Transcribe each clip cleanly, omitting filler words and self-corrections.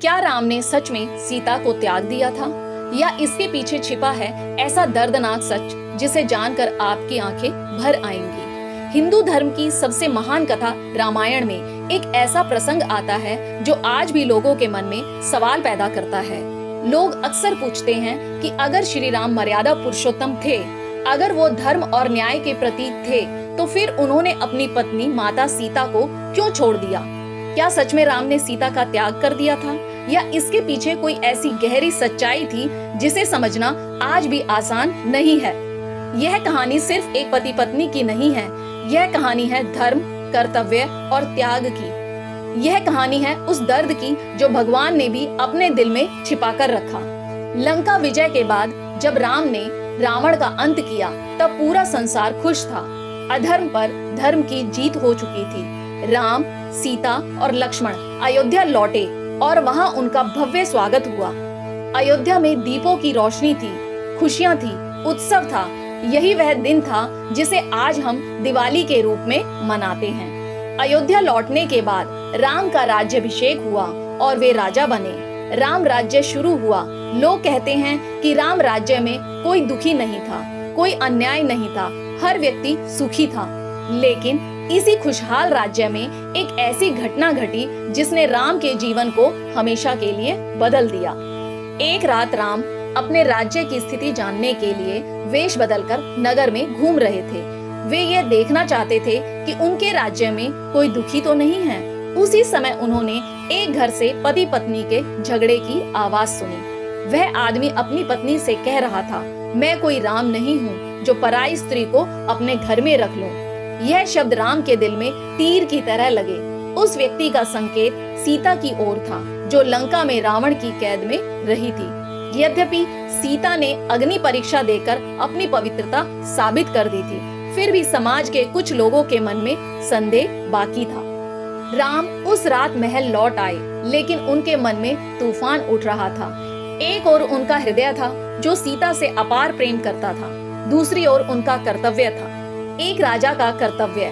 क्या राम ने सच में सीता को त्याग दिया था, या इसके पीछे छिपा है ऐसा दर्दनाक सच जिसे जानकर आपकी आंखें भर आएंगी। हिंदू धर्म की सबसे महान कथा रामायण में एक ऐसा प्रसंग आता है जो आज भी लोगों के मन में सवाल पैदा करता है। लोग अक्सर पूछते हैं कि अगर श्री राम मर्यादा पुरुषोत्तम थे, अगर वो धर्म और न्याय के प्रतीक थे, तो फिर उन्होंने अपनी पत्नी माता सीता को क्यों छोड़ दिया? क्या सच में राम ने सीता का त्याग कर दिया था, या इसके पीछे कोई ऐसी गहरी सच्चाई थी जिसे समझना आज भी आसान नहीं है? यह कहानी सिर्फ एक पति पत्नी की नहीं है, यह कहानी है धर्म, कर्तव्य और त्याग की। यह कहानी है उस दर्द की जो भगवान ने भी अपने दिल में छिपा कर रखा। लंका विजय के बाद जब राम ने रावण का अंत किया, तब पूरा संसार खुश था। अधर्म पर धर्म की जीत हो चुकी थी। राम, सीता और लक्ष्मण अयोध्या लौटे और वहां उनका भव्य स्वागत हुआ। अयोध्या में दीपों की रोशनी थी, खुशियां थी, उत्सव था। यही वह दिन था जिसे आज हम दिवाली के रूप में मनाते हैं। अयोध्या लौटने के बाद राम का राज्याभिषेक हुआ और वे राजा बने। राम राज्य शुरू हुआ। लोग कहते हैं कि राम राज्य में कोई दुखी नहीं था, कोई अन्याय नहीं था, हर व्यक्ति सुखी था। लेकिन इसी खुशहाल राज्य में एक ऐसी घटना घटी जिसने राम के जीवन को हमेशा के लिए बदल दिया। एक रात राम अपने राज्य की स्थिति जानने के लिए वेश बदलकर नगर में घूम रहे थे। वे ये देखना चाहते थे कि उनके राज्य में कोई दुखी तो नहीं है। उसी समय उन्होंने एक घर से पति पत्नी के झगड़े की आवाज सुनी। वह आदमी अपनी पत्नी से कह रहा था, मैं कोई राम नहीं हूँ जो पराई स्त्री को अपने घर में रख लूं। यह शब्द राम के दिल में तीर की तरह लगे। उस व्यक्ति का संकेत सीता की ओर था, जो लंका में रावण की कैद में रही थी। यद्यपि सीता ने अग्नि परीक्षा देकर अपनी पवित्रता साबित कर दी थी, फिर भी समाज के कुछ लोगों के मन में संदेह बाकी था। राम उस रात महल लौट आए, लेकिन उनके मन में तूफान उठ रहा था। एक ओर उनका हृदय था जो सीता से अपार प्रेम करता था, दूसरी ओर उनका कर्तव्य था, एक राजा का कर्तव्य।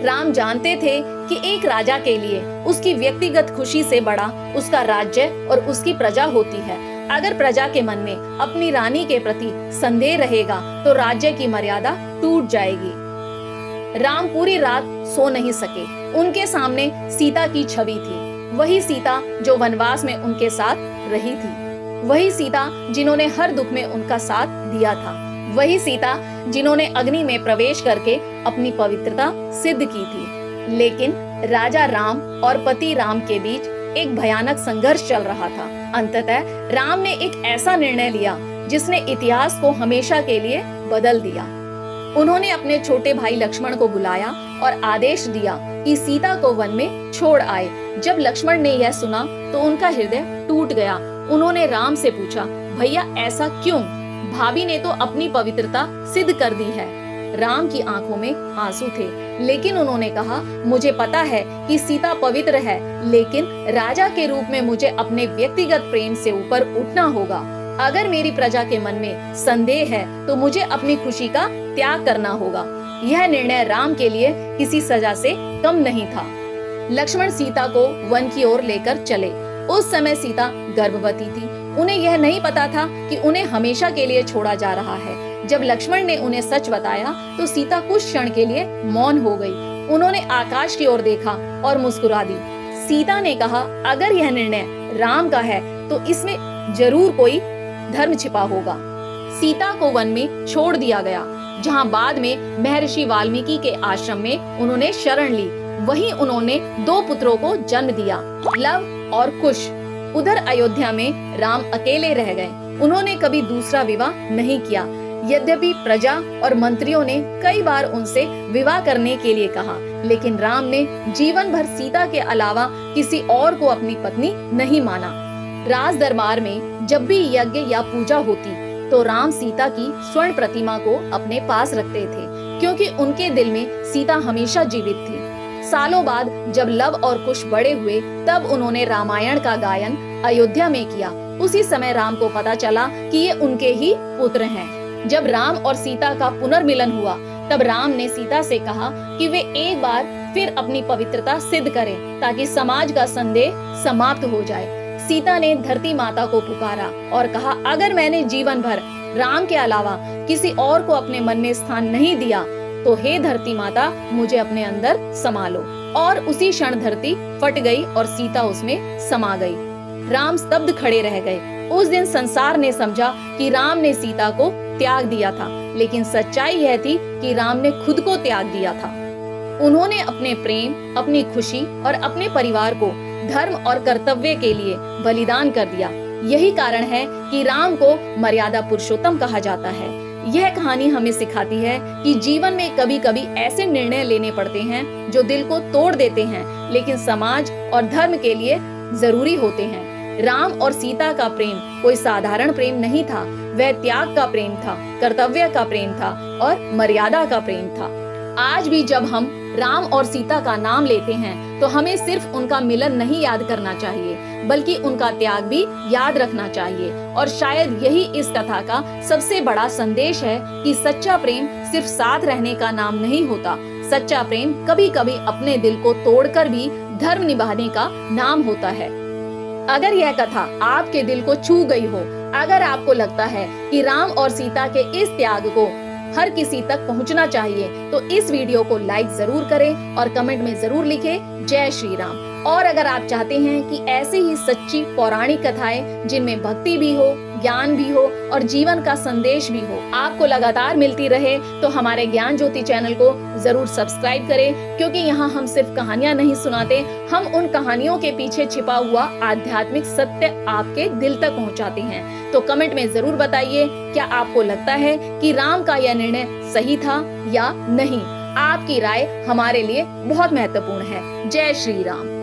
राम जानते थे कि एक राजा के लिए उसकी व्यक्तिगत खुशी से बड़ा उसका राज्य और उसकी प्रजा होती है। अगर प्रजा के मन में अपनी रानी के प्रति संदेह रहेगा तो राज्य की मर्यादा टूट जाएगी। राम पूरी रात सो नहीं सके। उनके सामने सीता की छवि थी, वही सीता जो वनवास में उनके साथ रही थी, वही सीता जिन्होंने हर दुख में उनका साथ दिया था, वही सीता जिन्होंने अग्नि में प्रवेश करके अपनी पवित्रता सिद्ध की थी। लेकिन राजा राम और पति राम के बीच एक भयानक संघर्ष चल रहा था। अंततः राम ने एक ऐसा निर्णय लिया जिसने इतिहास को हमेशा के लिए बदल दिया। उन्होंने अपने छोटे भाई लक्ष्मण को बुलाया और आदेश दिया कि सीता को वन में छोड़ आए। जब लक्ष्मण ने यह सुना तो उनका हृदय टूट गया। उन्होंने राम से पूछा, भैया ऐसा क्यों? भाभी ने तो अपनी पवित्रता सिद्ध कर दी है। राम की आंखों में आंसू थे, लेकिन उन्होंने कहा, मुझे पता है कि सीता पवित्र है, लेकिन राजा के रूप में मुझे अपने व्यक्तिगत प्रेम से ऊपर उठना होगा। अगर मेरी प्रजा के मन में संदेह है तो मुझे अपनी खुशी का त्याग करना होगा। यह निर्णय राम के लिए किसी सजा से कम नहीं था। लक्ष्मण सीता को वन की ओर लेकर चले। उस समय सीता गर्भवती थी। उन्हें यह नहीं पता था कि उन्हें हमेशा के लिए छोड़ा जा रहा है। जब लक्ष्मण ने उन्हें सच बताया तो सीता कुछ क्षण के लिए मौन हो गई। उन्होंने आकाश की ओर देखा और मुस्कुरा दी। सीता ने कहा, अगर यह निर्णय राम का है तो इसमें जरूर कोई धर्म छिपा होगा। सीता को वन में छोड़ दिया गया, जहाँ बाद में महर्षि वाल्मीकि के आश्रम में उन्होंने शरण ली। वहीं उन्होंने 2 पुत्रों को जन्म दिया, लव और कुश। उधर अयोध्या में राम अकेले रह गए। उन्होंने कभी दूसरा विवाह नहीं किया। यद्यपि प्रजा और मंत्रियों ने कई बार उनसे विवाह करने के लिए कहा, लेकिन राम ने जीवन भर सीता के अलावा किसी और को अपनी पत्नी नहीं माना। राज दरबार में जब भी यज्ञ या पूजा होती तो राम सीता की स्वर्ण प्रतिमा को अपने पास रखते थे, क्योंकि उनके दिल में सीता हमेशा जीवित थी। सालों बाद जब लव और कुश बड़े हुए, तब उन्होंने रामायण का गायन अयोध्या में किया। उसी समय राम को पता चला कि ये उनके ही पुत्र हैं। जब राम और सीता का पुनर्मिलन हुआ, तब राम ने सीता से कहा कि वे एक बार फिर अपनी पवित्रता सिद्ध करें, ताकि समाज का संदेह समाप्त हो जाए। सीता ने धरती माता को पुकारा और कहा, अगर मैंने जीवन भर राम के अलावा किसी और को अपने मन में स्थान नहीं दिया तो हे धरती माता मुझे अपने अंदर समा लो। और उसी क्षण धरती फट गई और सीता उसमें समा गई। राम स्तब्ध खड़े रह गए। उस दिन संसार ने समझा कि राम ने सीता को त्याग दिया था, लेकिन सच्चाई यह थी कि राम ने खुद को त्याग दिया था। उन्होंने अपने प्रेम, अपनी खुशी और अपने परिवार को धर्म और कर्तव्य के लिए बलिदान कर दिया। यही कारण है कि राम को मर्यादा पुरुषोत्तम कहा जाता है। यह कहानी हमें सिखाती है कि जीवन में कभी कभी ऐसे निर्णय लेने पड़ते हैं जो दिल को तोड़ देते हैं, लेकिन समाज और धर्म के लिए जरूरी होते हैं। राम और सीता का प्रेम कोई साधारण प्रेम नहीं था, वह त्याग का प्रेम था, कर्तव्य का प्रेम था और मर्यादा का प्रेम था। आज भी जब हम राम और सीता का नाम लेते हैं तो हमें सिर्फ उनका मिलन नहीं याद करना चाहिए, बल्कि उनका त्याग भी याद रखना चाहिए। और शायद यही इस कथा का सबसे बड़ा संदेश है कि सच्चा प्रेम सिर्फ साथ रहने का नाम नहीं होता। सच्चा प्रेम कभी कभी अपने दिल को तोड़कर भी धर्म निभाने का नाम होता है। अगर यह कथा आपके दिल को छू गई हो, अगर आपको लगता है कि राम और सीता के इस त्याग को हर किसी तक पहुंचना चाहिए, तो इस वीडियो को लाइक जरूर करें और कमेंट में जरूर लिखें जय श्री राम। और अगर आप चाहते हैं कि ऐसे ही सच्ची पौराणिक कथाएं जिनमें भक्ति भी हो, ज्ञान भी हो और जीवन का संदेश भी हो आपको लगातार मिलती रहे, तो हमारे ज्ञान ज्योति चैनल को जरूर सब्सक्राइब करें, क्योंकि यहाँ हम सिर्फ कहानियां नहीं सुनाते, हम उन कहानियों के पीछे छिपा हुआ आध्यात्मिक सत्य आपके दिल तक पहुँचाते हैं। तो कमेंट में जरूर बताइए, क्या आपको लगता है कि राम का यह निर्णय सही था या नहीं? आपकी राय हमारे लिए बहुत महत्वपूर्ण है। जय श्री राम।